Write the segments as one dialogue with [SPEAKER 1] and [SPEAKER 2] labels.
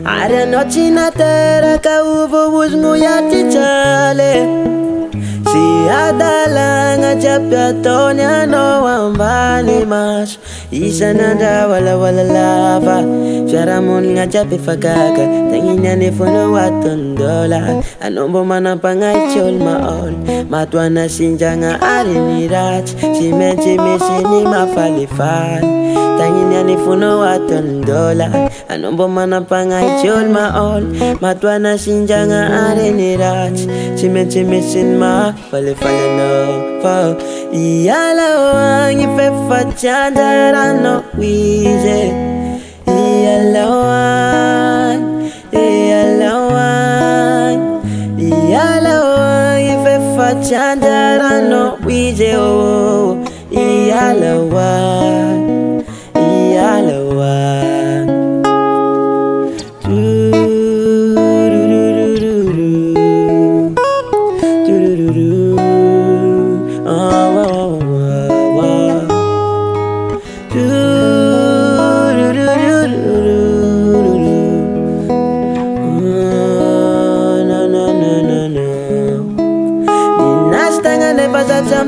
[SPEAKER 1] Are noci na terra ka uvo usmo yati chale Si adalanga japatonya no ambani mas Isa nanda wala lava Fiaramon nga japi fagaga Tanginya ni fono $1 Anombo manapangay chol maol Matwa na sinja nga ari ni rach Si menchi ni mafalifan Tanginya ni fono $1 Anombo manapangay chol maol Matwa na sinja nga ari ni rach Si menchi mafalifan no po Iyalawang ifefa Anjara no Wiz-Jo Iyalawan ifefa Anjara no Wiz-Jo Iyalawan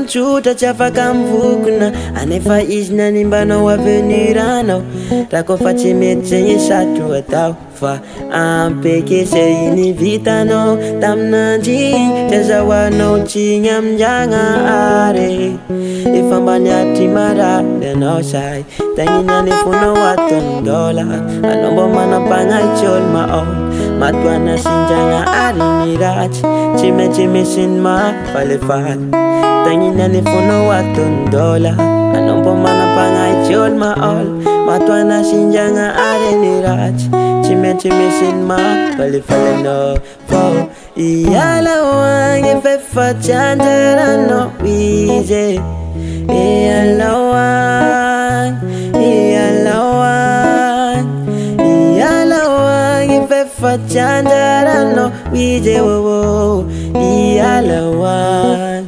[SPEAKER 1] Chuta chafaka mvukuna anefa izina nimbana wavenirana Rakofa tsy mety zegny satro atao Fa ampekese ini vitano Taminandry zazahoanao tsigny amindragna are Efa mbany atry marary anao say Tagnina ny fonao $1 Anao mbo manapagnaitsy olo maol Matoana sindragna ary ny ratsy Tsy maintsy misy ny mafalifaly Tagnina ni fonao $1 Anao mbo manapagnaitsy olo maol Matoana sindragna ary ny ratsy Tsy maintsy misy ny mafalifaly anao Fô Iyalawan ifefa Anjara no Wiz-Jo Iyalawan ifefa Anjara no Wiz-Jo Iyalawan